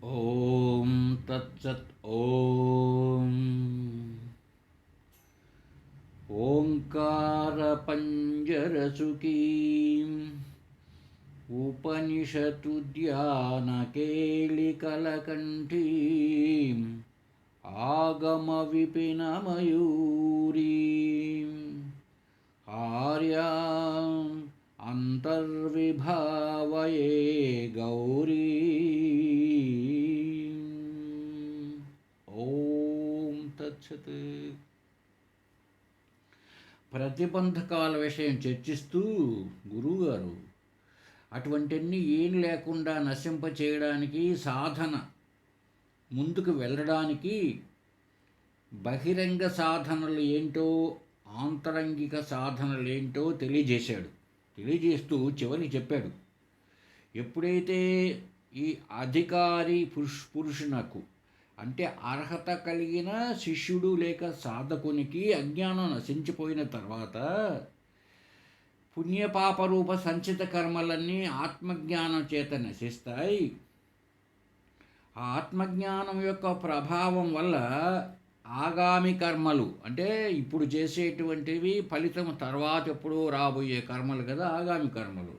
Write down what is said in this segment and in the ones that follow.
ఓం తత్సత్. ఓం ఓంకారపంజరసుఖీం ఉపనిషతు ధ్యానకేళికలకంఠీం ఆగమవిపినమయూరీం ఆర్యాం అంతర్విభావయే గౌరీ. ఓం తత్సత్. ప్రతిబంధకాల విషయం చర్చిస్తూ గురువుగారు అటువంటివన్నీ ఏం లేకుండా నశింపచేయడానికి సాధన ముందుకు వెళ్ళడానికి బహిరంగ సాధనలు ఏంటో ఆంతరంగిక సాధనలు ఏంటో తెలియజేస్తూ చివరికి చెప్పాడు, ఎప్పుడైతే ఈ అధికారి పురుషునకు అంటే అర్హత కలిగిన శిష్యుడు లేక సాధకునికి అజ్ఞానం నశించిపోయిన తర్వాత పుణ్యపాపరూప సంచిత కర్మలన్నీ ఆత్మజ్ఞానం చేత నశిస్తాయి. ఆ ఆత్మజ్ఞానం యొక్క ప్రభావం వల్ల ఆగామి కర్మలు అంటే ఇప్పుడు చేసేటువంటివి ఫలితం తర్వాత ఎప్పుడో రాబోయే కర్మలు కదా ఆగామి కర్మలు,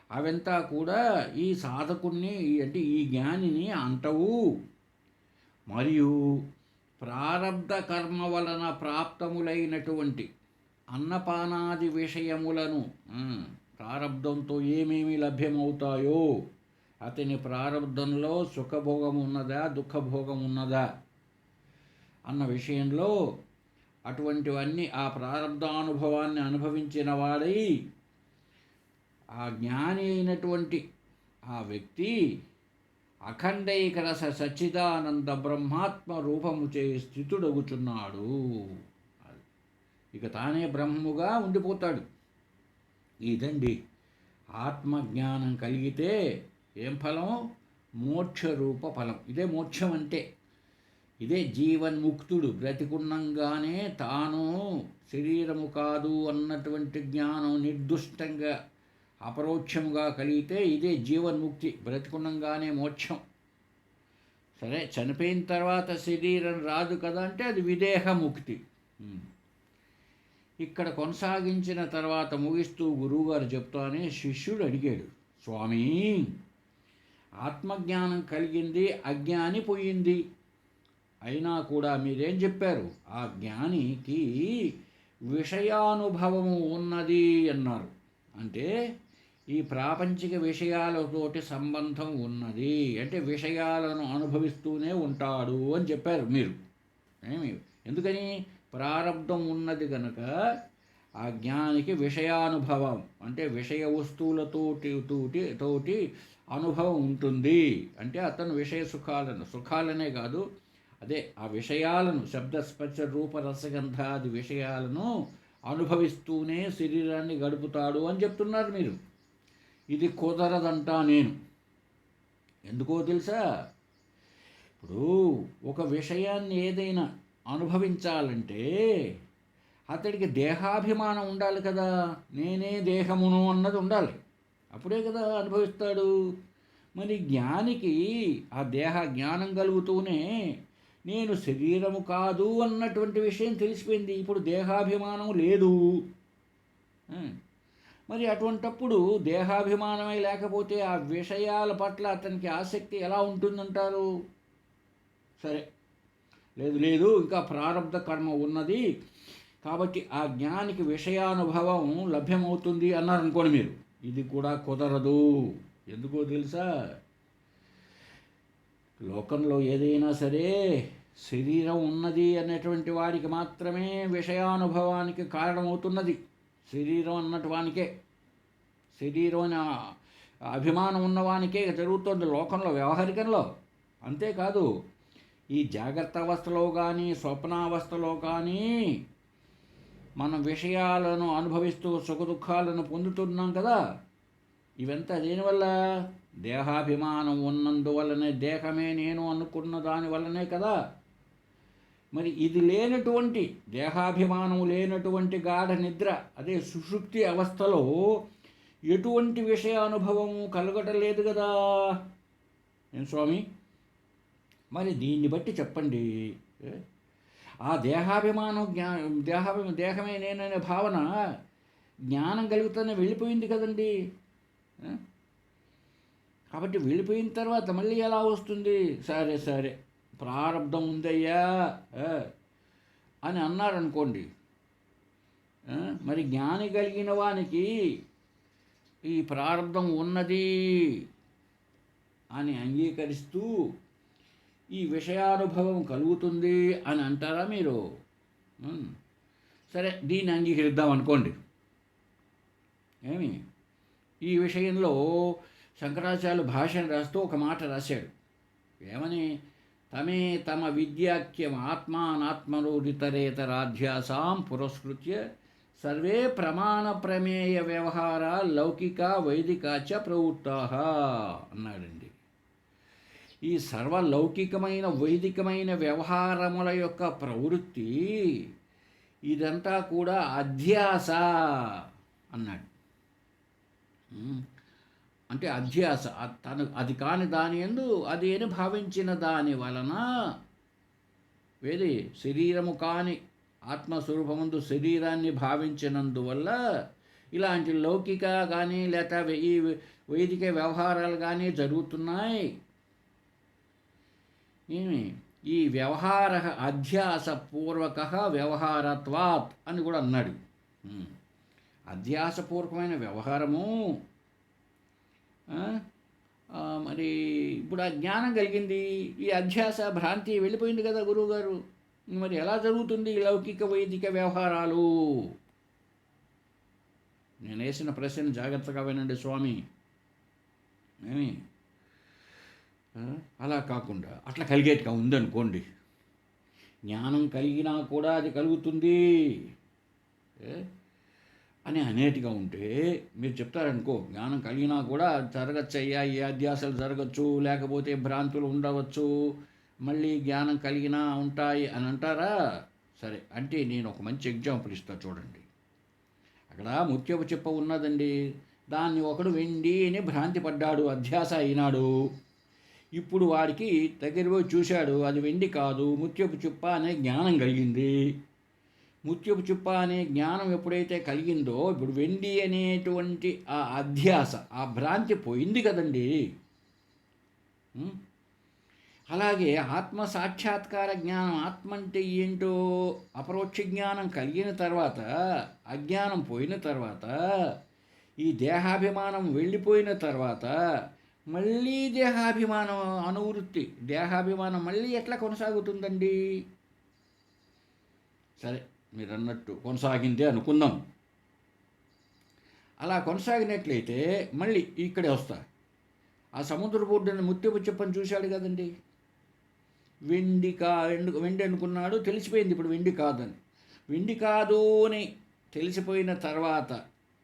అవంతా కూడా ఈ సాధకుణ్ణి అంటే ఈ జ్ఞానిని అంటవు. మరియు ప్రారబ్ధ కర్మ వలన ప్రాప్తములైనటువంటి అన్నపానాది విషయములను ప్రారబ్ధంతో ఏమేమి లభ్యమవుతాయో, అతని ప్రారబ్ధంలో సుఖభోగం ఉన్నదా దుఃఖభోగం ఉన్నదా అన్న విషయంలో అటువంటివన్నీ ఆ ప్రారబ్ధానుభవాన్ని అనుభవించిన వాడై ఆ జ్ఞాని అయినటువంటి ఆ వ్యక్తి అఖండైక రస సచ్చిదానంద బ్రహ్మాత్మ రూపము చే స్థితుడగుచున్నాడు. ఇక తానే బ్రహ్మముగా ఉండిపోతాడు. ఇదండి ఆత్మజ్ఞానం కలిగితే ఏం ఫలం? మోక్షరూప ఫలం. ఇదే మోక్షం అంటే. ఇదే జీవన్ముక్తుడు బ్రతికున్నంగానే తాను శరీరము కాదు అన్నటువంటి జ్ఞానం నిర్దుష్టంగా అపరోక్షముగా కలిగితే ఇదే జీవన్ముక్తి, బ్రతికున్నంగానే మోక్షం. సరే, చనిపోయిన తర్వాత శరీరం రాదు కదా అంటే అది విదేహముక్తి. ఇక్కడ కొనసాగించిన తర్వాత ముగిస్తూ గురువుగారు చెప్తానే శిష్యుడు అడిగాడు, స్వామి, ఆత్మజ్ఞానం కలిగింది, అజ్ఞాని పోయింది, అయినా కూడా మీరేం చెప్పారు? ఆ జ్ఞానికి విషయానుభవము ఉన్నది అన్నారు. అంటే ఈ ప్రాపంచిక విషయాలతోటి సంబంధం ఉన్నది అంటే విషయాలను అనుభవిస్తూనే ఉంటాడు అని చెప్పారు మీరు. ఎందుకని? ప్రారబ్ధం ఉన్నది కనుక ఆ జ్ఞానికి విషయానుభవం అంటే విషయ వస్తువులతోటి అనుభవం ఉంటుంది. అంటే అతను విషయ సుఖాలనే కాదు, అదే ఆ విషయాలను శబ్దస్పర్శ రూప రసగంధాది విషయాలను అనుభవిస్తూనే శరీరాన్ని గడుపుతాడు అని చెప్తున్నారు మీరు. ఇది కుదరదంటా నేను. ఎందుకో తెలుసా? ఇప్పుడు ఒక విషయాన్ని ఏదైనా అనుభవించాలంటే అతడికి దేహాభిమానం ఉండాలి కదా, నేనే దేహమును అన్నది ఉండాలి, అప్పుడే కదా అనుభవిస్తాడు. మరి జ్ఞానికి ఆ దేహ జ్ఞానం కలుగుతూనే నేను శరీరము కాదు అన్నటువంటి విషయం తెలిసిపోయింది. ఇప్పుడు దేహాభిమానం లేదు. మరి అటువంటప్పుడు దేహాభిమానమే లేకపోతే ఆ విషయాల పట్ల అతనికి ఆసక్తి ఎలా ఉంటుందంటారు? సరే, లేదు ఇంకా ప్రారబ్ధ కర్మ ఉన్నది కాబట్టి ఆ జ్ఞానికి విషయానుభవం లభ్యమవుతుంది అన్నారనుకోండి మీరు. ఇది కూడా కుదరదు. ఎందుకో తెలుసా? లోకంలో ఏదైనా సరే శరీరం ఉన్నది అనేటువంటి వాడికి మాత్రమే విషయానుభవానికి కారణమవుతున్నది. శరీరం అన్నటువంటికే, శరీరం అనే అభిమానం ఉన్నవానికే జరుగుతుంది లోకంలో, వ్యవహారికంలో. అంతేకాదు ఈ జాగ్రత్త అవస్థలో కానీ స్వప్నావస్థలో కానీ మనం విషయాలను అనుభవిస్తూ సుఖదుఖాలను పొందుతున్నాం కదా. ఇవంతా దేనివల్ల? దేహాభిమానం ఉన్నందువల్లనే, దేహమే నేను అనుకున్న దానివల్లనే కదా. మరి ఇది లేనటువంటి దేహాభిమానం లేనటువంటి గాఢ నిద్ర, అదే సుషుప్తి అవస్థలో ఎటువంటి విషయానుభవము కలగటం లేదు కదా. ఏం స్వామి, మరి దీన్ని బట్టి చెప్పండి, ఏ? ఆ దేహాభిమానం దేహమే నేననే భావన జ్ఞానం కలుగుతూనే వెళ్ళిపోయింది కదండి. ఏ? కాబట్టి వెళ్ళిపోయిన తర్వాత మళ్ళీ ఎలా వస్తుంది? సరే సరే ప్రారంధం ఉందయ్యా ఏ? అని అన్నారనుకోండి. మరి జ్ఞాని కలిగిన వానికి ఈ ప్రారంధం ఉన్నది అని అంగీకరిస్తూ ఈ విషయానుభవం కలుగుతుంది అని అంటారా మీరు? సరే దీన్ని అంగీకరిద్దాం అనుకోండి. ఏమి ఈ విషయంలో శంకరాచార్యులు భాష్యం రాస్తూ ఒక మాట రాశాడు. ఏమని? తమే తమ విద్యాఖ్యం ఆత్మానాత్మనోదితరేతరాధ్యాసాం పురస్కృత్య సర్వే ప్రమాణ ప్రమేయ వ్యవహార లౌకిక వైదిక చ ప్రవృత్తా అన్నాడండి. ఈ సర్వలౌకికమైన వైదికమైన వ్యవహారముల యొక్క ప్రవృత్తి ఇదంతా కూడా అధ్యాస అన్నాడు. అంటే అధ్యాస తను అది కాని దాని యందు అది అని భావించిన దాని వలన వేది శరీరము కాని ఆత్మస్వరూపముందు శరీరాన్ని భావించినందువల్ల ఇలాంటి లౌకిక కానీ లేక ఈ వైదిక వ్యవహారాలు కానీ జరుగుతున్నాయి. ఈ వ్యవహార అధ్యాసపూర్వక వ్యవహారత్వాత్ అని కూడా అన్నాడు. అధ్యాసపూర్వకమైన వ్యవహారము మరి ఇప్పుడు ఆ జ్ఞానం కలిగింది, ఈ అధ్యాస భ్రాంతి వెళ్ళిపోయింది కదా గురువుగారు. మరి ఎలా జరుగుతుంది ఈ లౌకిక వైదిక వ్యవహారాలు? నేను వేసిన ప్రశ్న జాగ్రత్తగా వినండి స్వామి. ఏమి అలా కాకుండా అట్లా కలిగేట్టుగా ఉందనుకోండి, జ్ఞానం కలిగినా కూడా అది కలుగుతుంది అని అనేటిగా ఉంటే మీరు చెప్తారనుకో, జ్ఞానం కలిగినా కూడా జరగచ్చు అయ్యా, ఈ అధ్యాసాలు జరగచ్చు, లేకపోతే భ్రాంతులు ఉండవచ్చు, మళ్ళీ జ్ఞానం కలిగినా ఉంటాయి అని అంటారా? సరే, అంటే నేను ఒక మంచి ఎగ్జాంపుల్ ఇస్తా చూడండి. అక్కడ ముత్యపు చెప్ప ఉన్నదండి, దాన్ని ఒకడు వెండి అని భ్రాంతి పడ్డాడు, అధ్యాస అయినాడు. ఇప్పుడు వాడికి దగ్గర పోయి చూశాడు, అది వెండి కాదు, ముత్యపు చిప్ప అనే జ్ఞానం కలిగింది. ముత్యపు చిప్ప అనే జ్ఞానం ఎప్పుడైతే కలిగిందో ఇప్పుడు వెండి అనేటువంటి ఆ అధ్యాస, ఆ భ్రాంతి పోయింది కదండి. అలాగే ఆత్మ సాక్షాత్కార జ్ఞానం, ఆత్మ అంటే ఏంటో అపరోక్ష జ్ఞానం కలిగిన తర్వాత, అజ్ఞానం పోయిన తర్వాత, ఈ దేహాభిమానం వెళ్ళిపోయిన తర్వాత మళ్ళీ దేహాభిమానం అనువృత్తి, దేహాభిమానం మళ్ళీ ఎట్లా కొనసాగుతుందండి? సరే, మీరు అన్నట్టు కొనసాగిందే అనుకుందాం. అలా కొనసాగినట్లయితే మళ్ళీ ఇక్కడే వస్తా. ఆ సముద్ర బొడ్డుని ముత్యపు చెప్పని చూశాడు కదండి, వెండి అనుకున్నాడు, తెలిసిపోయింది ఇప్పుడు వెండి కాదని. వెండి కాదు అని తెలిసిపోయిన తర్వాత,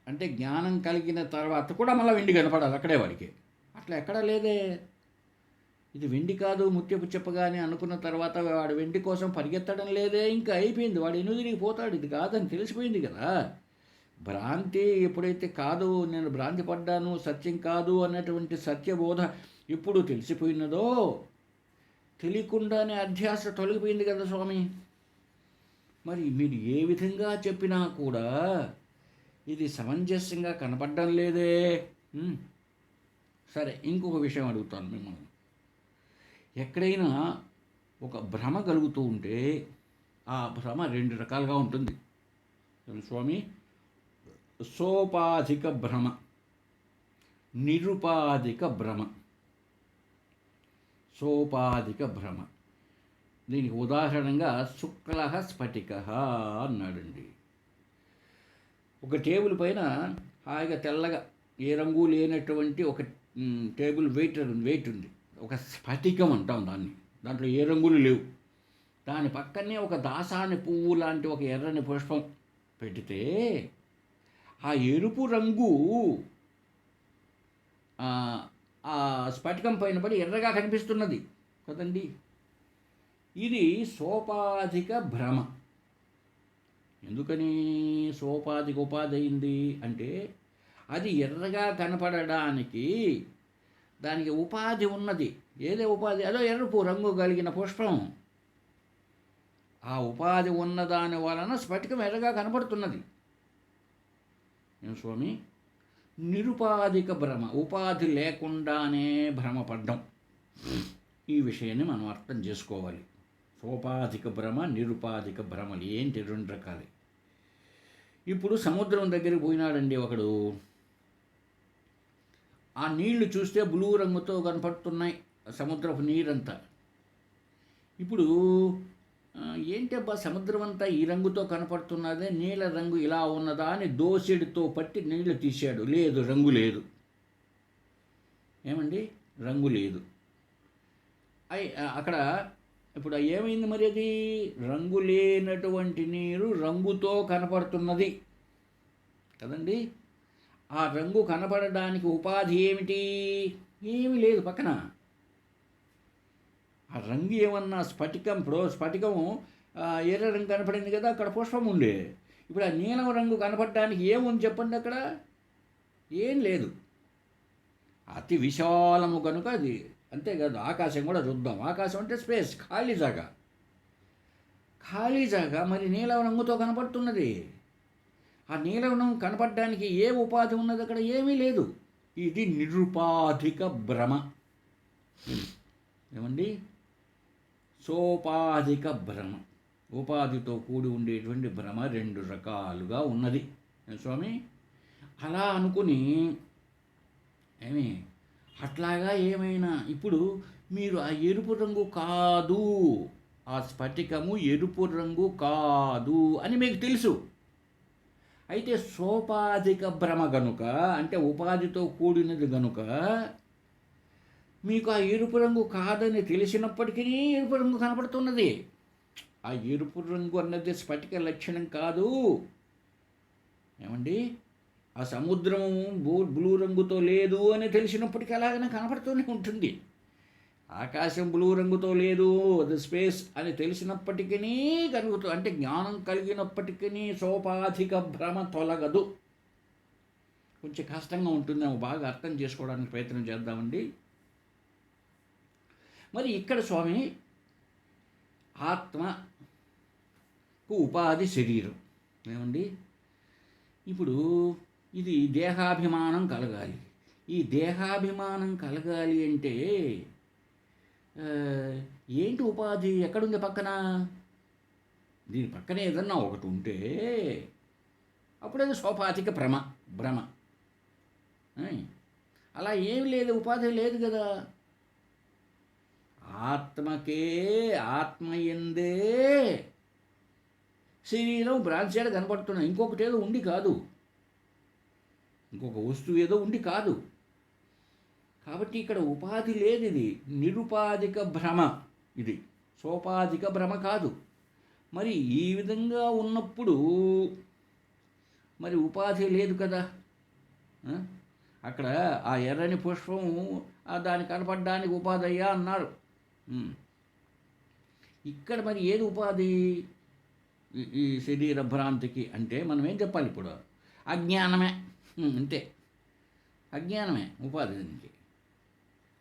అంటే జ్ఞానం కలిగిన తర్వాత కూడా మళ్ళీ వెండి కనపడాలి అక్కడే వాడికి. అట్లా ఎక్కడా లేదే. ఇది వెండి కాదు ముత్యపు చెప్పగానే అనుకున్న తర్వాత వాడు వెండి కోసం పరిగెత్తడం లేదే, ఇంకా అయిపోయింది, వాడు ఎనుదిరిగిపోతాడు. ఇది కాదని తెలిసిపోయింది కదా. భ్రాంతి ఎప్పుడైతే కాదు, నేను భ్రాంతి పడ్డాను, సత్యం కాదు అన్నటువంటి సత్యబోధ ఎప్పుడు తెలిసిపోయినదో, తెలియకుండానే అధ్యాస తొలగిపోయింది కదా స్వామి. మరి మీరు ఏ విధంగా చెప్పినా కూడా ఇది సమంజసంగా కనపడడం లేదే. సరే, ఇంకొక విషయం అడుగుతాను మిమ్మల్ని. ఎక్కడైనా ఒక భ్రమ కలుగుతూ ఉంటే ఆ భ్రమ రెండు రకాలుగా ఉంటుంది స్వామి. సోపాధిక భ్రమ, నిరుపాధిక భ్రమ. సోపాధిక భ్రమ, దీనికి ఉదాహరణగా శుక్ల స్ఫటిక అన్నాడండి. ఒక టేబుల్ పైన హాయిగా తెల్లగా ఏ రంగు లేనటువంటి ఒక టేబుల్ వెయిట్ ఉంది. ఒక స్ఫటికం అంటాం దాన్ని, దాంట్లో ఏ రంగులు లేవు. దాని పక్కనే ఒక దాసాని పువ్వు లాంటి ఒక ఎర్రని పుష్పం పెడితే ఆ ఎరుపు రంగు ఆ స్ఫటికం పైన పడి ఎర్రగా కనిపిస్తున్నది కదండి. ఇది సోపాధిక భ్రమ. ఎందుకని సోపాధిక ఉపాధి అయింది అంటే, అది ఎర్రగా కనపడడానికి దానికి ఉపాధి ఉన్నది. ఏదే ఉపాధి? అదో ఎరుపు రంగు కలిగిన పుష్పం. ఆ ఉపాధి ఉన్నదాని వలన స్ఫటికం ఎర్రగా కనపడుతున్నది. ఏం స్వామి? నిరుపాధిక భ్రమ, ఉపాధి లేకుండానే భ్రమపడ్డం. ఈ విషయాన్ని మనం అర్థం చేసుకోవాలి. సోపాధిక భ్రమ, నిరుపాధిక భ్రమలు ఏంటి? రెండు రకాలే. ఇప్పుడు సముద్రం దగ్గరికి పోయినాడండి ఒకడు. ఆ నీళ్లు చూస్తే బ్లూ రంగుతో కనపడుతున్నాయి, సముద్రపు నీరంతా. ఇప్పుడు ఏంటబ్బా సముద్రం అంతా ఈ రంగుతో కనపడుతున్నదే, నీళ్ళ రంగు ఇలా ఉన్నదా అని దోసెడితో పట్టి నీళ్లు తీశాడు. లేదు, రంగు లేదు. ఏమండి? రంగు లేదు. అక్కడ ఇప్పుడు ఏమైంది మరి? అది రంగు లేనటువంటి నీరు రంగుతో కనపడుతున్నది కదండి. ఆ రంగు కనపడడానికి ఉపాధి ఏమిటి? ఏమీ లేదు పక్కన. ఆ రంగు ఏమన్నా స్ఫటికం, ఇప్పుడు స్ఫటికము ఎర్ర రంగు కనపడింది కదా, అక్కడ పుష్పం ఉండే. ఇప్పుడు ఆ నీలం రంగు కనపడడానికి ఏముంది చెప్పండి? అక్కడ ఏం లేదు. అతి విశాలము కనుక అది. అంతేకాదు, ఆకాశం కూడా చూద్దాం. ఆకాశం అంటే స్పేస్, ఖాళీ జాగా. ఖాళీ జాగా మరి నీలం రంగుతో కనపడుతున్నది. ఆ నీలం రంగు కనపడడానికి ఏ ఉపాధి ఉన్నది? అక్కడ ఏమీ లేదు. ఇది నిరుపాధిక భ్రమ. ఏమండి? సోపాధిక భ్రమ, ఉపాధితో కూడి ఉండేటువంటి భ్రమ రెండు రకాలుగా ఉన్నది స్వామి. అలా అనుకుని ఏమి అట్లాగా ఏమైనా ఇప్పుడు మీరు ఆ ఎరుపు రంగు కాదు, ఆ స్ఫటికము ఎరుపు రంగు కాదు అని మీకు తెలుసు. అయితే సోపాధిక భ్రమ గనుక, అంటే ఉపాధితో కూడినది గనుక, మీకు ఆ ఎరుపు రంగు కాదని తెలిసినప్పటికీ ఎరుపు రంగు కనపడుతున్నది. ఆ ఎరుపు రంగు అన్నది స్ఫటిక లక్షణం కాదు. ఏమండి? ఆ సముద్రం బ్లూ రంగుతో లేదు అని తెలిసినప్పటికీ అలాగనే కనపడుతూనే ఉంటుంది. ఆకాశం బ్లూ రంగుతో లేదు, అది స్పేస్ అని తెలిసినప్పటికీ కలుగుతుంది. అంటే జ్ఞానం కలిగినప్పటికీ సోపాధిక భ్రమ తొలగదు. కొంచెం కష్టంగా ఉంటుందేమో, బాగా అర్థం చేసుకోవడానికి ప్రయత్నం చేద్దామండి. మరి ఇక్కడ స్వామి ఆత్మకు ఉపాధి శరీరం. ఏమండి? ఇప్పుడు ఇది దేహాభిమానం కలగాలి. ఈ దేహాభిమానం కలగాలి అంటే ఏంటి ఉపాధి? ఎక్కడుంది పక్కన? దీని పక్కన ఏదన్నా ఒకటి ఉంటే అప్పుడు అది సోపాధిక భ్రమ. అలా ఏమి లేదు, ఉపాధి లేదు కదా. ఆత్మకే, ఆత్మయందే శరీరం బ్రాంచేడ కనపడుతున్నాయి. ఇంకొకటి ఏదో ఉండి కాదు, ఇంకొక వస్తువు ఏదో ఉండి కాదు. కాబట్టి ఇక్కడ ఉపాధి లేదు. ఇది నిరుపాధిక భ్రమ, ఇది సోపాధిక భ్రమ కాదు. మరి ఈ విధంగా ఉన్నప్పుడు మరి ఉపాధి లేదు కదా. అక్కడ ఆ ఎర్రని పుష్పం దాన్ని కనపడడానికి ఉపాధి అయ్యా అన్నారు. ఇక్కడ మరి ఏది ఉపాధి ఈ శరీర భ్రాంతికి? అంటే మనం ఏం చెప్పాలి ఇప్పుడు? అజ్ఞానమే, అంతే. అజ్ఞానమే ఉపాధి. దీనికి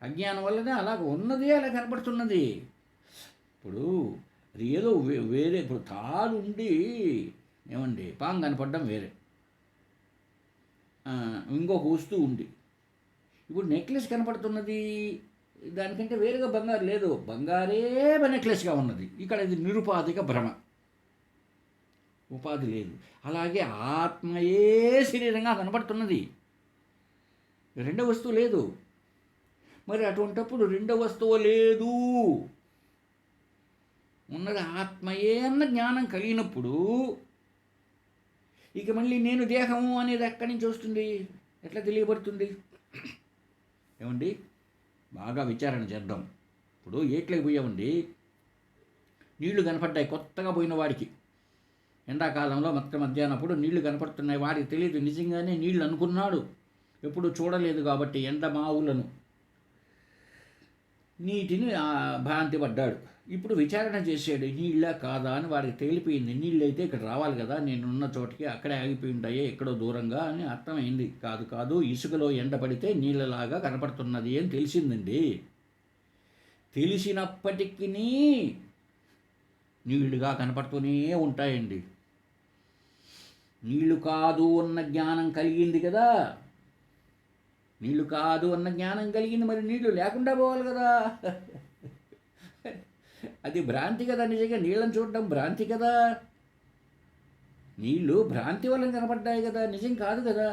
అజ్ఞానం వల్లనే అలాగ ఉన్నది, అలా కనపడుతున్నది. ఇప్పుడు అది ఏదో వేరే. ఇప్పుడు తాడు ఉండి ఏమండి పాము కనపడడం వేరే, ఇంకొక వస్తువు ఉంది. ఇప్పుడు నెక్లెస్ కనపడుతున్నది, దానికంటే వేరుగా బంగారు లేదు, బంగారే నెక్లెస్గా ఉన్నది. ఇక్కడ ఇది నిరుపాధిక భ్రమ, ఉపాధి లేదు. అలాగే ఆత్మయే శరీరంగా కనపడుతున్నది, రెండవ వస్తువు లేదు. మరి అటువంటప్పుడు రెండవ వస్తువు లేదు, ఉన్నది ఆత్మయే అన్న జ్ఞానం కలిగినప్పుడు ఇక మళ్ళీ నేను దేహము అనేది ఎక్కడి నుంచి వస్తుంది? ఎట్లా తెలియబడుతుంది? ఏమండి? బాగా విచారణ చేద్దాం. ఇప్పుడు ఏట్లకి పోయామండి, నీళ్లు కనపడ్డాయి కొత్తగా పోయిన వాడికి. ఎండాకాలంలో మధ్యాహ్నప్పుడు నీళ్లు కనపడుతున్నాయి, వాడికి తెలియదు. నిజంగానే నీళ్లు అనుకున్నాడు, ఎప్పుడు చూడలేదు కాబట్టి ఎండ మావులను, నీటిని భ్రాంతి పడ్డాడు. ఇప్పుడు విచారణ చేసాడు, నీళ్ళ కాదా అని వాడికి తేలిపోయింది. నీళ్ళు అయితే ఇక్కడ రావాలి కదా, నేనున్న చోటికి అక్కడే ఆగిపోయి ఉంటాయే ఎక్కడో దూరంగా అని అర్థమైంది. కాదు, ఇసుకలో ఎండపడితే నీళ్ళలాగా కనపడుతున్నది అని తెలిసిందండి. తెలిసినప్పటికీ నీళ్లుగా కనపడుతూనే ఉంటాయండి. నీళ్లు కాదు అన్న జ్ఞానం కలిగింది కదా, నీళ్లు కాదు అన్న జ్ఞానం కలిగింది, మరి నీళ్లు లేకుండా పోవాలి కదా. అది భ్రాంతి కదా, నిజంగా నీళ్ళని చూడడం భ్రాంతి కదా. నీళ్లు భ్రాంతి వల్ల కనపడ్డాయి కదా, నిజం కాదు కదా.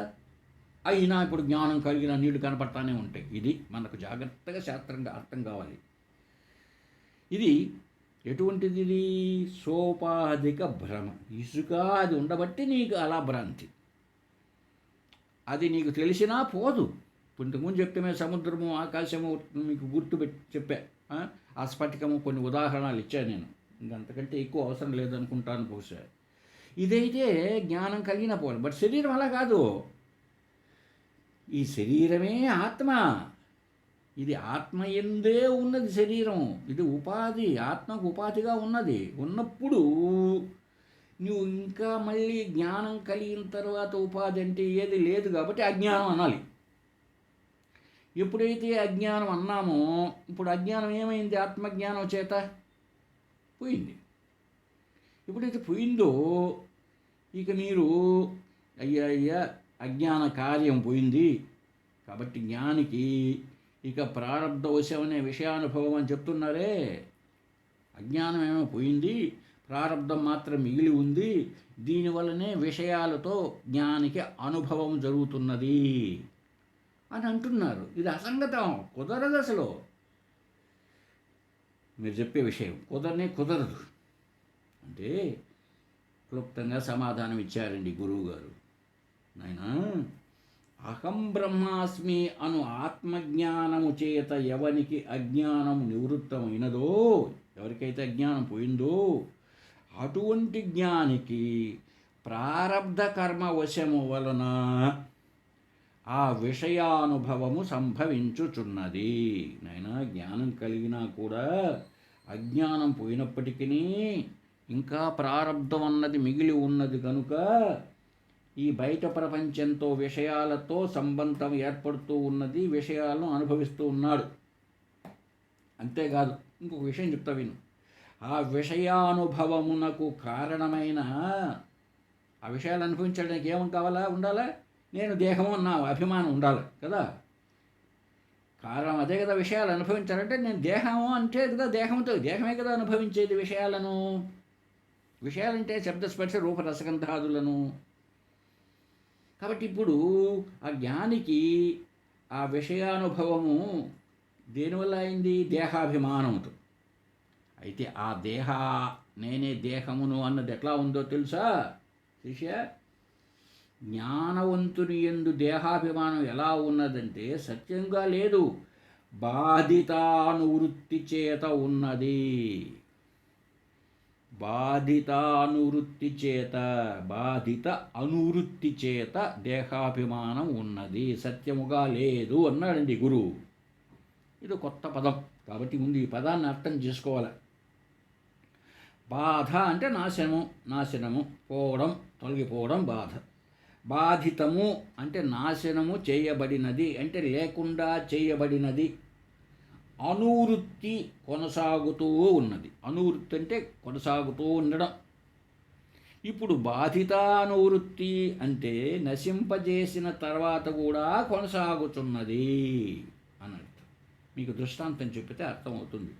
అయినా ఇప్పుడు జ్ఞానం కలిగిన నీళ్లు కనపడతానే ఉంటాయి. ఇది మనకు జాగ్రత్తగా శాస్త్రంగా అర్థం కావాలి. ఇది ఎటువంటిది? ఇది సోపాధిక భ్రమ. ఇసుక అది ఉండబట్టి నీకు అలా భ్రాంతి. అది నీకు తెలిసినా పోదు. ఇంతకుముందు చెప్తే సముద్రము, ఆకాశము మీకు గుర్తుపెట్టి చెప్పా. ఆ స్ఫటికము కొన్ని ఉదాహరణలు ఇచ్చాను నేను. ఇంకంతకంటే ఎక్కువ అవసరం లేదనుకుంటాను బహుశా. ఇదైతే జ్ఞానం కలిగిన పోవాలి. బట్ శరీరం అలా కాదు. ఈ శరీరమే ఆత్మ. ఇది ఆత్మ ఎందే ఉన్నది శరీరం. ఇది ఉపాధి, ఆత్మకు ఉపాధిగా ఉన్నది. ఉన్నప్పుడు నువ్వు ఇంకా మళ్ళీ జ్ఞానం కలిగిన తర్వాత ఉపాధి అంటే ఏది లేదు కాబట్టి అజ్ఞానం అనాలి. ఎప్పుడైతే అజ్ఞానం అన్నామో, ఇప్పుడు అజ్ఞానం ఏమైంది? ఆత్మజ్ఞానం చేత పోయింది. ఎప్పుడైతే పోయిందో ఇక మీరు అయ్యా అజ్ఞాన కార్యం పోయింది కాబట్టి జ్ఞానికి ఇక ప్రారబ్ధవశం అనే విషయానుభవం అని చెప్తున్నారే. అజ్ఞానం ఏమో పోయింది, ప్రారబ్ధం మాత్రం మిగిలి ఉంది. దీనివల్లనే విషయాలతో జ్ఞానికి అనుభవం జరుగుతున్నది అని అంటున్నారు. ఇది అసంగతం, కుదరదు. అసలు మీరు చెప్పే విషయం కుదరదు అంటే క్లుప్తంగా సమాధానం ఇచ్చారండి గురువుగారు. నాయనా, అహం బ్రహ్మాస్మి అను ఆత్మజ్ఞానము చేత ఎవనికి అజ్ఞానము నివృత్తమైనదో, ఎవరికైతే అజ్ఞానం పోయిందో అటువంటి జ్ఞానికి ప్రారబ్ధ కర్మ వశము వలన ఆ విషయానుభవము సంభవించుచున్నది. నాయనా, జ్ఞానం కలిగినా కూడా అజ్ఞానం పోయినప్పటికీ ఇంకా ప్రారబ్ధం అన్నది మిగిలి ఉన్నది కనుక ఈ బయట ప్రపంచంతో విషయాలతో సంబంధం ఏర్పడుతూ ఉన్నది, విషయాలను అనుభవిస్తూ ఉన్నాడు. అంతేకాదు, ఇంకొక విషయం చెప్తా విను. ఆ విషయానుభవమునకు కారణమైన ఆ విషయాలు అనుభవించడానికి ఏమం కావాలా? ఉండాలా? నేను దేహము అన్న అభిమానం ఉండాలి కదా. కారణం అదే కదా. విషయాలు అనుభవించాలంటే నేను దేహము అంటే కదా, దేహమే కదా అనుభవించేది విషయాలను. విషయాలంటే శబ్దస్పర్శ రూప రసగంధాదులను. కాబట్టి ఇప్పుడు ఆ జ్ఞానికి ఆ విషయానుభవము దేనివల్ల అయింది? దేహాభిమానంతో. అయితే ఆ నేనే దేహమును అన్నది ఎట్లా ఉందో తెలుసా శిష్య? జ్ఞానవంతుని యందు దేహాభిమానం ఎలా ఉన్నదంటే సత్యంగా లేదు, బాధితానువృత్తి చేత ఉన్నది. బాధిత అనువృత్తి చేత దేహాభిమానం ఉన్నది, సత్యముగా లేదు అన్నాడండి గురువు. ఇది కొత్త పదం కాబట్టి ముందు ఈ పదాన్ని అర్థం చేసుకోవాలి. బాధ అంటే నాశనము, పోవడం, తొలగిపోవడం బాధ. బాధితము అంటే నాశనము చేయబడినది, అంటే లేకుండా చేయబడినది. అనువృత్తి కొనసాగుతూ ఉన్నది. అనువృత్తి అంటే కొనసాగుతూ ఉండడం. ఇప్పుడు బాధితానువృత్తి అంటే నశింపజేసిన తర్వాత కూడా కొనసాగుతున్నది అని అర్థం. మీకు దృష్టాంతం చెప్పితే అర్థమవుతుంది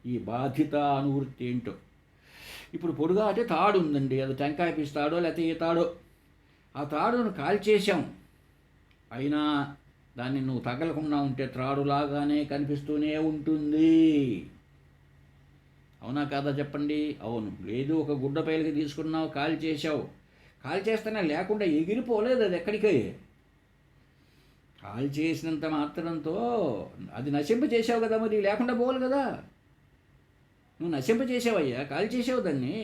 ఈ బాధితానువృత్తి ఏంటో. ఇప్పుడు పొడుగాటే తాడు ఉందండి, అది టెంకాయ పిస్తాడో లేకపోతే ఏ తాడో. ఆ తాడును కాల్చేసాం, అయినా దాన్ని నువ్వు తగలకుండా ఉంటే త్రాడులాగానే కనిపిస్తూనే ఉంటుంది. అవునా కాదా చెప్పండి? అవును. లేదు, ఒక గుడ్డ పైలకి తీసుకున్నావు, కాల్చేసావు. కాల్చేస్తేనే లేకుండా ఎగిరిపోలేదు అది ఎక్కడికి. కాల్చేసినంత మాత్రంతో అది నశింపజేసావు కదా, మరి లేకుండా పోవాలి కదా. నువ్వు నశింపజేసావయ్యా, కాల్చేసావు దాన్ని,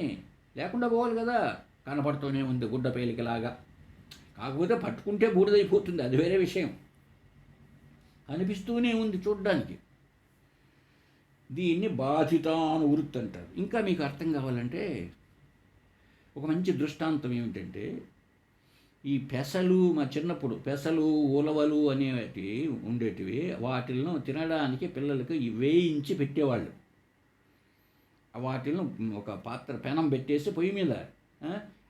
లేకుండా పోవాలి కదా. కనపడుతూనే ఉంది గుడ్డ పేలికలాగా. కాకపోతే పట్టుకుంటే బూడిదైపోతుంది, అది వేరే విషయం. అనిపిస్తూనే ఉంది చూడ్డానికి. దీన్ని బాధితానువృత్తి అంటారు. ఇంకా మీకు అర్థం కావాలంటే ఒక మంచి దృష్టాంతం ఏమిటంటే, ఈ పెసలు మా చిన్నప్పుడు పెసలు ఉలవలు అనేవి ఉండేటివి, వాటిలను తినడానికి పిల్లలకు వేయించి పెట్టేవాళ్ళు. వాటిలను ఒక పాత్ర పెనం పెట్టేసి పొయ్యి మీద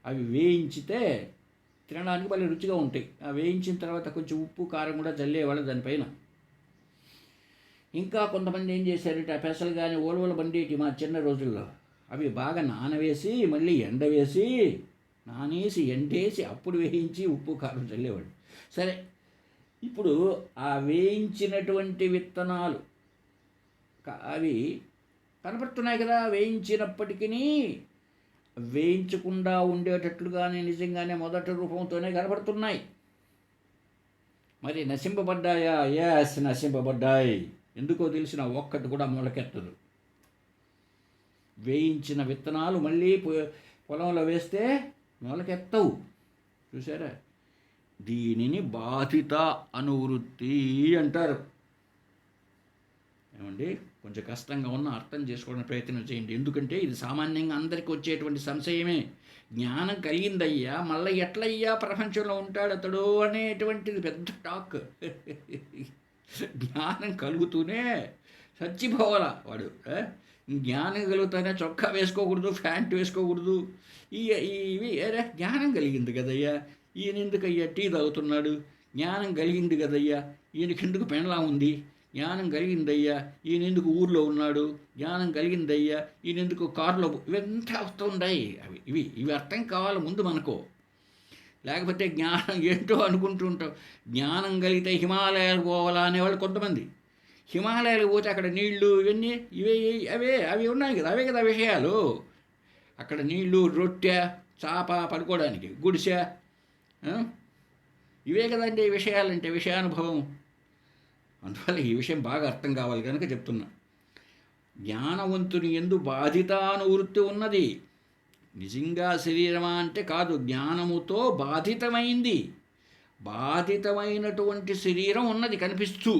అవి వేయించితే తినడానికి మళ్ళీ రుచిగా ఉంటాయి. ఆ వేయించిన తర్వాత కొంచెం ఉప్పు కారం కూడా చల్లేవాళ్ళు దానిపైన. ఇంకా కొంతమంది ఏం చేశారంటే ఆ పెసలు కానీ ఉలవలు బండేటి మా చిన్న రోజుల్లో అవి బాగా నానవేసి మళ్ళీ ఎండవేసి నానేసి ఎండేసి అప్పుడు వేయించి ఉప్పు కారం చల్లేవాడు. సరే, ఇప్పుడు ఆ వేయించినటువంటి విత్తనాలు అవి కనపడుతున్నాయి కదా, వేయించినప్పటికీ వేయించకుండా ఉండేటట్లుగానే నిజంగానే మొదటి రూపంతోనే కనపడుతున్నాయి. మరి నశింపబడ్డాయా? ఎస్, నశింపబడ్డాయి. ఎందుకో తెలిసిన ఒక్కటి కూడా మొలకెత్తదు. వేయించిన విత్తనాలు మళ్ళీ పొలంలో వేస్తే మొలకెత్తవు. చూసారా? దీనిని బాధిత అనువృత్తి అంటారు. ఏమండి, కొంచెం కష్టంగా ఉన్న అర్థం చేసుకోవడానికి ప్రయత్నం చేయండి. ఎందుకంటే ఇది సామాన్యంగా అందరికీ వచ్చేటువంటి సంశయమే. జ్ఞానం కలిగిందయ్యా, మళ్ళీ ఎట్లయ్యా ప్రపంచంలో ఉంటాడు అతడు అనేటువంటిది పెద్ద టాక్. జ్ఞానం కలుగుతూనే చచ్చిపోవాలా వాడు. జ్ఞానం కలుగుతానే చొక్కా వేసుకోకూడదు, ప్యాంటు వేసుకోకూడదు. ఇవి జ్ఞానం కలిగింది కదయ్యా, ఈయన ఎందుకయ్యా టీ తాగుతున్నాడు? జ్ఞానం కలిగింది కదయ్యా, ఈయనకి ఎందుకు పెండ్లా ఉంది? జ్ఞానం కలిగిందయ్యా, ఈయన ఎందుకు ఊర్లో ఉన్నాడు? జ్ఞానం కలిగిందయ్యా, ఈయన ఎందుకు కారులో? ఇవంతా వస్తుంటాయి. ఇవి అర్థం కావాలి ముందు మనకు. లేకపోతే జ్ఞానం ఏంటో అనుకుంటూ ఉంటాం. జ్ఞానం కలిగితే హిమాలయాలకు పోవాలా అనేవాళ్ళు కొంతమంది. హిమాలయాలకు పోతే అక్కడ నీళ్లు ఇవన్నీ అవి ఉన్నాయి కదా, అవే కదా విషయాలు. అక్కడ నీళ్లు, రొట్టె, చాప, పడుకోవడానికి గుడిసె, ఇవే కదండి విషయాలంటే, విషయానుభవం. అందువల్ల ఈ విషయం బాగా అర్థం కావాలి కనుక చెప్తున్నా. జ్ఞానవంతుని యందు బాధితానువృత్తి ఉన్నది. నిజంగా శరీరమా అంటే కాదు, జ్ఞానముతో బాధితమైంది. బాధితమైనటువంటి శరీరం ఉన్నది కనిపిస్తూ.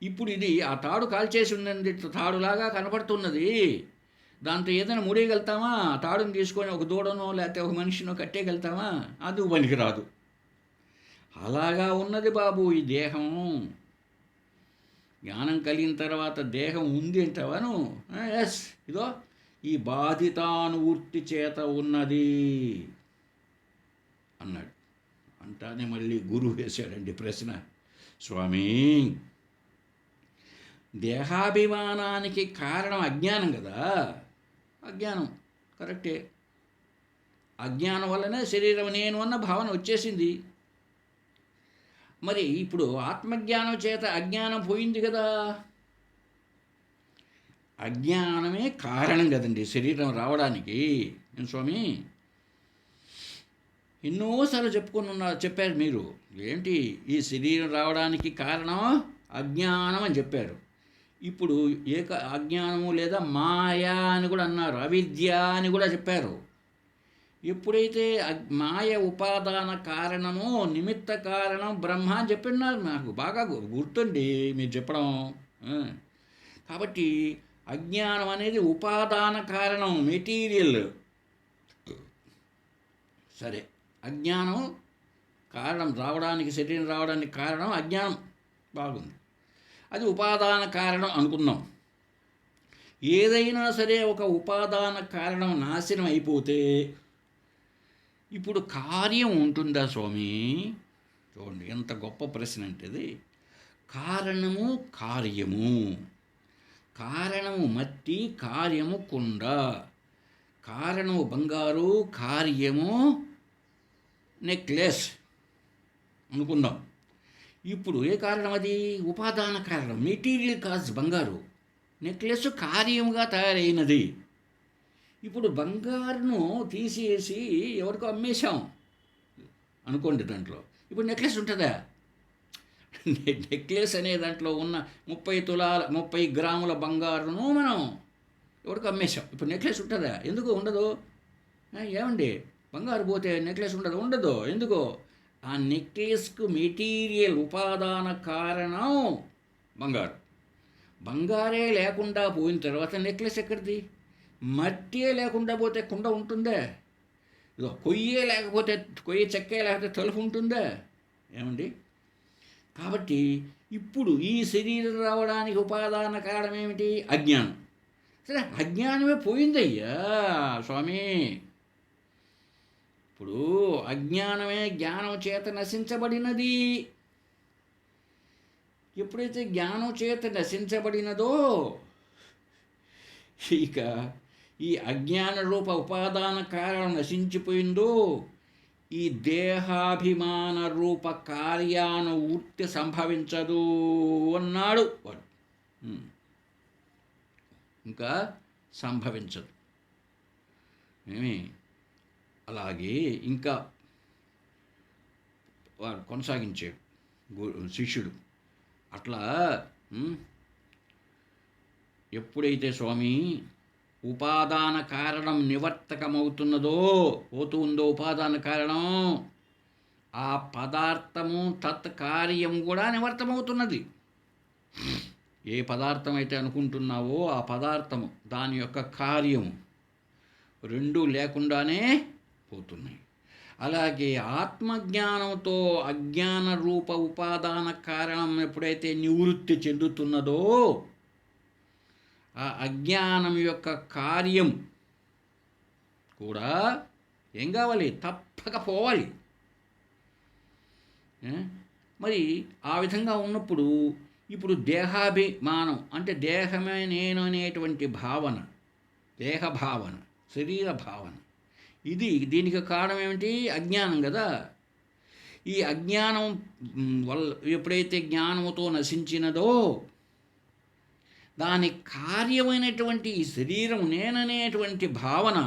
ఇప్పుడు ఇది ఆ తాడు కాల్చేసి ఉన్నది, తాడులాగా కనపడుతున్నది. దాంతో ఏదైనా ముడేయగలుగుతామా? తాడుని తీసుకొని ఒక దూడనో లేకపోతే ఒక మనిషినో కట్టేయగలుగుతామా? అది పనికిరాదు. అలాగా ఉన్నది బాబు ఈ దేహం. జ్ఞానం కలిగిన తర్వాత దేహం ఉంది అంటావాను? ఎస్, ఇదో ఈ బాధితానువృత్తి చేత ఉన్నది అన్నాడు. అంటానే మళ్ళీ గురువు వేశాడండి ప్రశ్న. స్వామి, దేహాభిమానానికి కారణం అజ్ఞానం కదా. అజ్ఞానం కరెక్టే. అజ్ఞానం వల్లనే శరీరం నేను అన్న భావన వచ్చేసింది. మరి ఇప్పుడు ఆత్మజ్ఞానం చేత అజ్ఞానం పోయింది కదా. అజ్ఞానమే కారణం కదండి శరీరం రావడానికి. ఏం స్వామి, ఎన్నోసార్లు చెప్పారు మీరు. ఏంటి ఈ శరీరం రావడానికి కారణం? అజ్ఞానం అని చెప్పారు. ఇప్పుడు అజ్ఞానము లేదా మాయా అని కూడా అన్నారు, అవిద్య అని కూడా చెప్పారు. ఎప్పుడైతే మాయ ఉపాదాన కారణమో నిమిత్త కారణం బ్రహ్మ అని చెప్పిన్నారు. నాకు బాగా గుర్తుండి మీరు చెప్పడం. కాబట్టి అజ్ఞానం అనేది ఉపాదాన కారణం, మెటీరియల్. సరే, అజ్ఞానం కారణం రావడానికి, శరీరం రావడానికి కారణం అజ్ఞానం. బాగుంది, అది ఉపాదాన కారణం అనుకుందాం. ఏదైనా సరే ఒక ఉపాదాన కారణం నాశనం అయిపోతే ఇప్పుడు కార్యం ఉంటుందా స్వామి? చూడండి ఎంత గొప్ప ప్రశ్న అంటే ఇది. కారణము, కార్యము. కారణము మట్టి, కార్యము కుండ. కారణము బంగారు, కార్యము నెక్లెస్ అనుకుందాం. ఇప్పుడు ఏ కారణం అది? ఉపాదాన కారణం, మెటీరియల్ కాజ్ బంగారు. నెక్లెస్ కార్యముగా తయారైనది. ఇప్పుడు బంగారును తీసేసి ఎవరికో అమ్మేశాం అనుకోండి, దాంట్లో ఇప్పుడు నెక్లెస్ ఉంటుందా? నెక్లెస్ అనే దాంట్లో ఉన్న 30 గ్రాముల బంగారును మనం ఎవరికో అమ్మేశాం. ఇప్పుడు నెక్లెస్ ఉంటుందా? ఎందుకు ఉండదు? ఏమండి, బంగారు పోతే నెక్లెస్ ఉండదు. ఎందుకో? ఆ నెక్లెస్కు మెటీరియల్, ఉపాదాన కారణం బంగారు. బంగారే లేకుండా పోయిన తర్వాత నెక్లెస్ ఎక్కడిది? మట్టే లేకుండా పోతే కుండ ఉంటుందే? ఇదో కొయ్యే లేకపోతే కొయ్య చెక్కే లేకపోతే తలుపు ఉంటుందా ఏమండి? కాబట్టి ఇప్పుడు ఈ శరీరం రావడానికి ఉపాదాన కారణం ఏమిటి? అజ్ఞానం. సరే, అజ్ఞానమే పోయిందయ్యా స్వామి. ఇప్పుడు అజ్ఞానమే జ్ఞానం చేత నశించబడినది. ఎప్పుడైతే జ్ఞానం చేత నశించబడినదో ఇక ఈ అజ్ఞాన రూప ఉపాదాన కారణం నశించిపోయిందో ఈ దేహాభిమాన రూప కార్యానువృత్తి సంభవించదు అన్నాడు వాడు. ఇంకా సంభవించదు. ఏమి అలాగే ఇంకా వాడు కొనసాగించాడు శిష్యుడు. అట్లా ఎప్పుడైతే స్వామి ఉపాదాన కారణం నివర్తకమవుతున్నదో, పోతూ ఉందో ఉపాదాన కారణం, ఆ పదార్థము తత్కార్యం కూడా నివర్తమవుతున్నది. ఏ పదార్థం అయితే అనుకుంటున్నావో ఆ పదార్థము దాని యొక్క కార్యము రెండూ లేకుండానే పోతున్నాయి. అలాగే ఆత్మజ్ఞానంతో అజ్ఞాన రూప ఉపాదాన కారణం ఎప్పుడైతే నివృత్తి చెందుతున్నదో ఆ అజ్ఞానం యొక్క కార్యం కూడా ఏం కావాలి? తప్పక పోవాలి. మరి ఆ విధంగా ఉన్నప్పుడు ఇప్పుడు దేహాభిమానం అంటే దేహమే నేను అనేటువంటి భావన, దేహభావన, శరీర భావన, దీనికి కారణం ఏమిటి? అజ్ఞానం కదా. ఈ అజ్ఞానం వల్ల ఎప్పుడైతే జ్ఞానముతో నశించినదో దాని కార్యమైనటువంటి ఈ శరీరం నేననేటువంటి భావన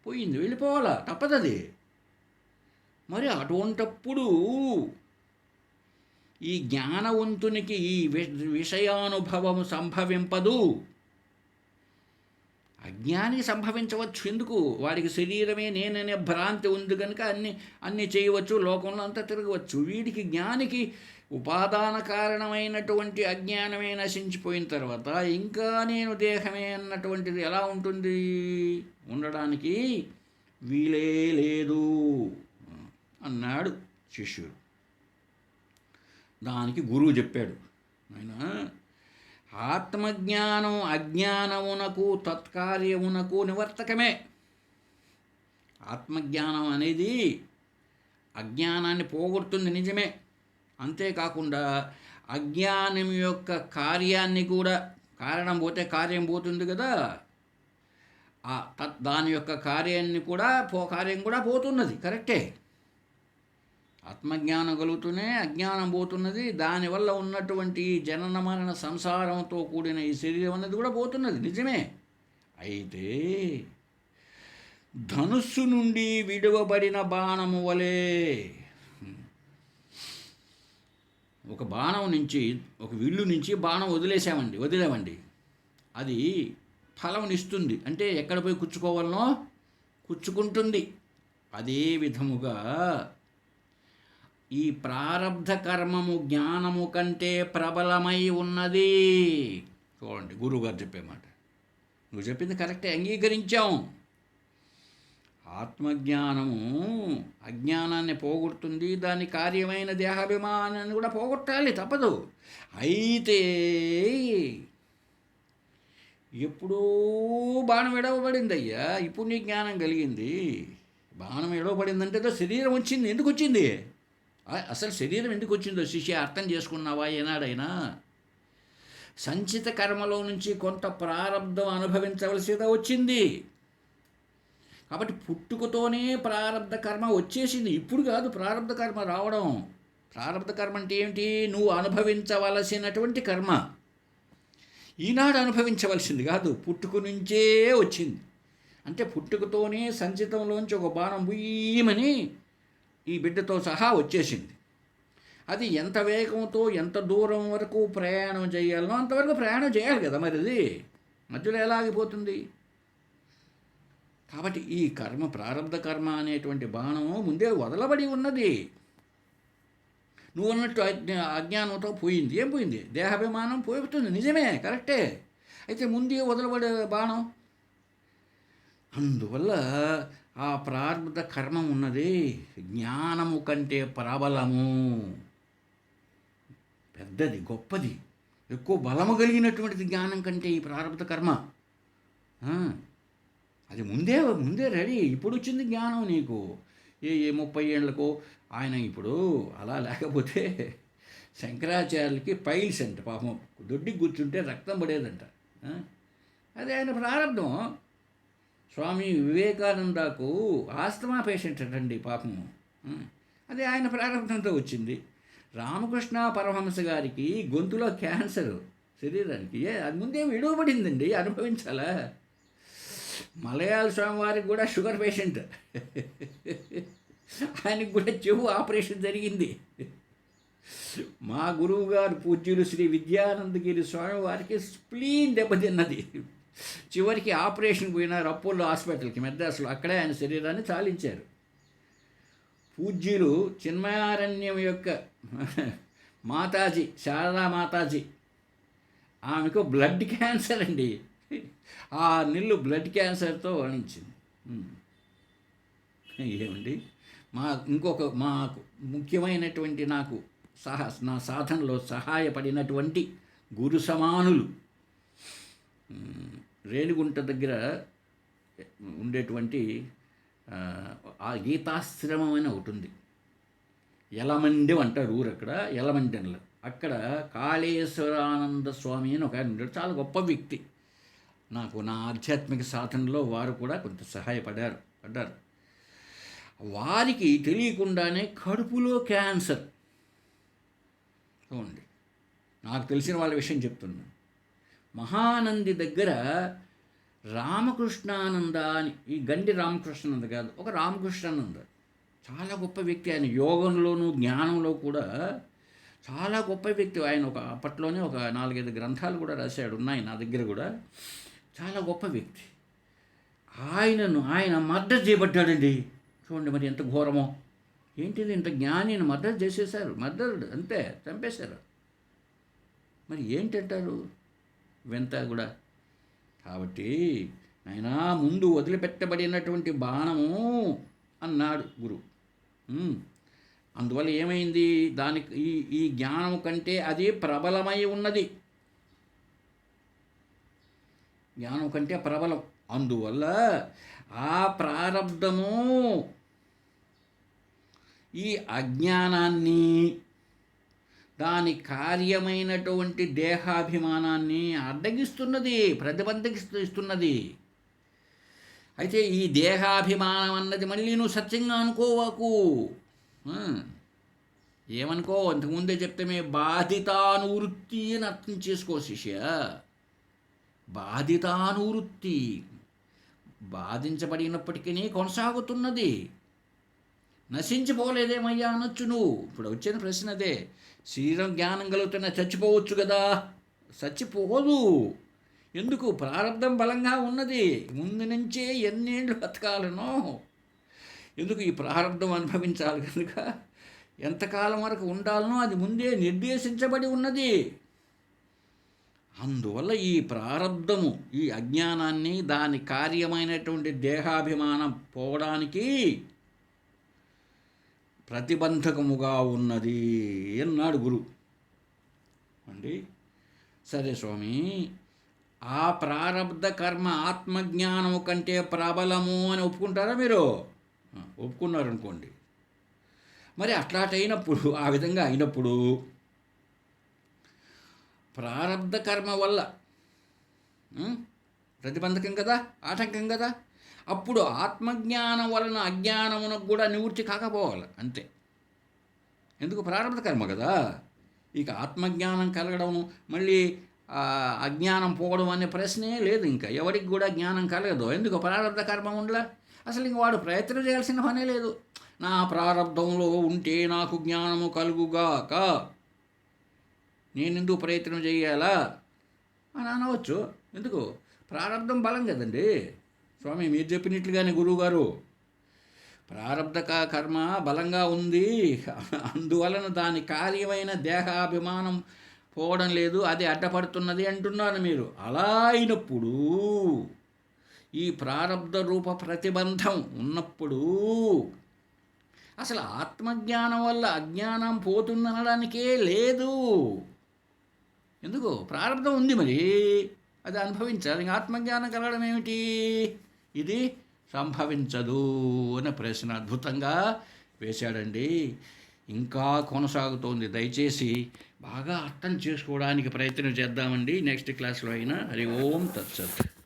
పోయింది, వెళ్ళిపోవాలా, తప్పదది. మరి అటువంటప్పుడు ఈ జ్ఞానవంతునికి ఈ విషయానుభవము సంభవింపదు. అజ్ఞానికి సంభవించవచ్చు. ఎందుకు? వాడికి శరీరమే నేననే భ్రాంతి ఉంది కనుక అన్నీ చేయవచ్చు, లోకంలో అంతా తిరగవచ్చు. వీడికి జ్ఞానికి ఉపాదాన కారణమైనటువంటి అజ్ఞానమే నశించిపోయిన తర్వాత ఇంకా నేను దేహమే అన్నటువంటిది ఎలా ఉంటుంది? ఉండడానికి వీలే లేదు అన్నాడు శిష్యుడు. దానికి గురువు చెప్పాడు, నాయనా ఆత్మజ్ఞానం అజ్ఞానమునకు తత్కార్యమునకు నివర్తకమే. ఆత్మజ్ఞానం అనేది అజ్ఞానాన్ని పోగొడుతుంది, నిజమే. అంతేకాకుండా అజ్ఞానం యొక్క కార్యాన్ని కూడా, కారణం పోతే కార్యం పోతుంది కదా, దాని యొక్క కార్యాన్ని కూడా కార్యం కూడా పోతున్నది, కరెక్టే. ఆత్మజ్ఞానం కలుగుతూనే అజ్ఞానం పోతున్నది. దానివల్ల ఉన్నటువంటి జనన మరణ సంసారంతో కూడిన ఈ శరీరం అనేది కూడా పోతున్నది, నిజమే. అయితే ధనుస్సు నుండి విడువబడిన బాణము వలె, ఒక బాణం నుంచి, ఒక విల్లు నుంచి బాణం వదిలేమండి, అది ఫలంనిస్తుంది. అంటే ఎక్కడ పోయి కుచ్చుకోవాలనో కుచ్చుకుంటుంది. అదే విధముగా ఈ ప్రారబ్ధ కర్మము జ్ఞానము కంటే ప్రబలమై ఉన్నది. చూడండి, గురువుగారు చెప్పే మాట. నువ్వు చెప్పింది కరెక్టే, అంగీకరించాం. ఆత్మజ్ఞానము అజ్ఞానాన్ని పోగొడుతుంది, దాని కార్యమైన దేహాభిమానాన్ని కూడా పోగొట్టాలి, తప్పదు. అయితే ఎప్పుడూ బాణం విడవబడింది అయ్యా, ఇప్పుడు నీ జ్ఞానం కలిగింది. బాణం విడవబడిందంటే శరీరం వచ్చింది. ఎందుకు వచ్చింది? అసలు శరీరం ఎందుకు వచ్చిందో శిష్య అర్థం చేసుకున్నావా ఏనాడైనా? సంచిత కర్మలో నుంచి కొంత ప్రారబ్ధం అనుభవించవలసిగా వచ్చింది. కాబట్టి పుట్టుకతోనే ప్రారబ్ధ కర్మ వచ్చేసింది. ఇప్పుడు కాదు ప్రారబ్ధ కర్మ రావడం. ప్రారబ్ధ కర్మ అంటే ఏమిటి? నువ్వు అనుభవించవలసినటువంటి కర్మ. ఈనాడు అనుభవించవలసింది కాదు, పుట్టుక నుంచే వచ్చింది. అంటే పుట్టుకతోనే సంచితంలోంచి ఒక బాణం బుయ్యమని ఈ బిడ్డతో సహా వచ్చేసింది. అది ఎంత వేగంతో ఎంత దూరం వరకు ప్రయాణం చేయాలనో అంతవరకు ప్రయాణం చేయాలి కదా, మరి అది మధ్యలో ఎలా ఆగిపోతుంది? కాబట్టి ఈ కర్మ, ప్రారబ్ధ కర్మ అనేటువంటి బాణము ముందే వదలబడి ఉన్నది. నువ్వు అన్నట్టు అజ్ఞానంతో పోయింది. ఏం పోయింది? దేహాభిమానం పోతుంది, నిజమే, కరెక్టే. అయితే ముందే వదలబడే బాణం. అందువల్ల ఆ ప్రారంధ కర్మ ఉన్నది జ్ఞానము కంటే ప్రబలము, పెద్దది, గొప్పది, ఎక్కువ బలము కలిగినటువంటిది జ్ఞానం కంటే ఈ ప్రారంధ కర్మ. అది ముందే ముందే రెడీ. ఇప్పుడు వచ్చింది జ్ఞానం నీకు. ఏ 30 ఏళ్ళకో ఆయన. ఇప్పుడు అలా లేకపోతే శంకరాచార్యులకి పైల్స్ అంట, పాపం దొడ్డికి కూర్చుంటే రక్తం పడేదంట. అది ఆయన ప్రారంభం. స్వామి వివేకానందకు ఆస్తమా పేషెంట్ అంటండి పాపము. అది ఆయన ప్రారంభంతో వచ్చింది. రామకృష్ణ పరమహంస గారికి గొంతులో క్యాన్సర్ శరీరానికి, అది ముందే విడువబడిందండి, అనుభవించాలా. మలయాళ స్వామి వారికి కూడా షుగర్ పేషెంట్, ఆయనకు కూడా చెవు ఆపరేషన్ జరిగింది. మా గురువు గారు పూజ్యులు శ్రీ విద్యానందగిరి స్వామి వారికి స్ప్లీన్ దెబ్బతిన్నది. చివరికి ఆపరేషన్ పోయినారు అపోలో హాస్పిటల్కి మెడ్రాస్లో. అక్కడే ఆయన శరీరాన్ని చాలించారు. పూజ్యులు చిన్మయారణ్యం యొక్క మాతాజీ, శారదా మాతాజీ, ఆమెకు బ్లడ్ క్యాన్సర్ అండి. ఆ నిల్లు బ్లడ్ క్యాన్సర్తో వర్ణించింది. ఏమండి, మాకు ముఖ్యమైనటువంటి నాకు నా సాధనలో సహాయపడినటువంటి గురు సమానులు, రేణిగుంట దగ్గర ఉండేటువంటి ఆ గీతాశ్రమం అని ఒకటి ఉంది. యలమండెం అంటారు ఊరు, అక్కడ యలమండెంలో. అక్కడ కాళేశ్వరానంద స్వామి అని ఒక ఆయన ఉంటాడు, చాలా గొప్ప వ్యక్తి. నాకు నా ఆధ్యాత్మిక సాధనలో వారు కూడా కొంత సహాయపడ్డారు. వారికి తెలియకుండానే కడుపులో క్యాన్సర్. చూడండి, నాకు తెలిసిన వాళ్ళ విషయం చెప్తున్నాను. మహానంది దగ్గర రామకృష్ణానంద అని, ఈ గండి రామకృష్ణానంద కాదు, ఒక రామకృష్ణానంద, చాలా గొప్ప వ్యక్తి. ఆయన యోగంలోనూ జ్ఞానంలో కూడా చాలా గొప్ప వ్యక్తి. ఆయన అప్పట్లోనే ఒక 4-5 గ్రంథాలు కూడా రాశాడు, ఉన్నాయి నా దగ్గర కూడా. చాలా గొప్ప వ్యక్తి. ఆయన మర్డర్ చేయబడ్డాడండి. చూడండి మరి ఎంత ఘోరమో. ఏంటిది, ఇంత జ్ఞానిని మర్డర్ చేసేశారు. మర్డర్ అంతే, చంపేశారు. మరి ఏంటంటారు వింత కూడా. కాబట్టి ఆయన ముందు వదిలిపెట్టబడినటువంటి బాణము అన్నాడు గురువు. అందువల్ల ఏమైంది, దానికి ఈ జ్ఞానం కంటే అది ప్రబలమై ఉన్నది. జ్ఞానం కంటే ప్రబలం. అందువల్ల ఆ ప్రారబ్ధము ఈ అజ్ఞానాన్ని, దాని కార్యమైనటువంటి దేహాభిమానాన్ని అడ్డగిస్తున్నది, ప్రతిబంధకిస్తున్నది. అయితే ఈ దేహాభిమానం అన్నది మళ్ళీ నువ్వు సత్యంగా అనుకోవాకు. ఏమనుకో, అంతకుముందే చెప్తే బాధితానువృత్తి అని అర్థం చేసుకో శిష్య. బాధితానువృత్తి బాధించబడినప్పటికీ కొనసాగుతున్నది, నశించిపోలేదేమయ్యా అనొచ్చు నువ్వు. ఇప్పుడు వచ్చిన ప్రశ్న అదే. శరీరం జ్ఞానం కలుగుతున్నా చచ్చిపోవచ్చు కదా, చచ్చిపోదు. ఎందుకు, ప్రారంధం బలంగా ఉన్నది. ముందు నుంచే ఎన్నేళ్ళు బతకాలనో, ఎందుకు ఈ ప్రారంధం అనుభవించాలి కనుక ఎంతకాలం వరకు ఉండాలనో అది ముందే నిర్దేశించబడి ఉన్నది. అందువల్ల ఈ ప్రారబ్ధము, ఈ అజ్ఞానాన్ని, దాని కార్యమైనటువంటి దేహాభిమానం పోవడానికి ప్రతిబంధకముగా ఉన్నది అన్నాడు గురు అండి. సరే స్వామి, ఆ ప్రారబ్ధ కర్మ ఆత్మజ్ఞానము కంటే ప్రబలము అని ఒప్పుకుంటారా మీరు? ఒప్పుకున్నారనుకోండి. మరి అట్లాటైనప్పుడు, ఆ విధంగా అయినప్పుడు ప్రారబ్ధ కర్మ వల్ల ప్రతిబంధకం కదా, ఆటంకం కదా, అప్పుడు ఆత్మజ్ఞానం వలన అజ్ఞానమునకు కూడా నివృత్తి కాకపోవాలి అంతే. ఎందుకు, ప్రారబ్ధ కర్మ కదా. ఇక ఆత్మజ్ఞానం కలగడం, మళ్ళీ అజ్ఞానం పోవడం అనే ప్రశ్నే లేదు. ఇంకా ఎవరికి కూడా జ్ఞానం కలగదు. ఎందుకు, ప్రారబ్ధ కర్మ ఉండలే. అసలు ఇంక వాడు ప్రయత్నం చేయాల్సిన పనే లేదు. నా ప్రారబ్ధంలో ఉంటే నాకు జ్ఞానము కలుగుగాక, నేనెందుకు ప్రయత్నం చేయాలా అని అనవచ్చు. ఎందుకు, ప్రారబ్ధం బలం కదండి. స్వామి మీరు చెప్పినట్లుగానే గురువుగారు, ప్రారబ్ధ కర్మ బలంగా ఉంది, అందువలన దాని కార్యమైన దేహాభిమానం పోవడం లేదు, అది అడ్డపడుతున్నది అంటున్నారు మీరు. అలా అయినప్పుడు ఈ ప్రారబ్ధ రూప ప్రతిబంధం ఉన్నప్పుడు అసలు ఆత్మజ్ఞానం వల్ల అజ్ఞానం పోతుందనడానికే లేదు. ఎందుకు? ప్రారంధం ఉంది, మరి అది అనుభవించాలి. ఇంకా ఆత్మజ్ఞానం కలగడం ఏమిటి? ఇది సంభవించదు అనే ప్రశ్న అద్భుతంగా వేశాడండి. ఇంకా కొనసాగుతోంది. దయచేసి బాగా అర్థం చేసుకోవడానికి ప్రయత్నం చేద్దామండి నెక్స్ట్ క్లాస్లో అయినా. హరి ఓం తత్సత్.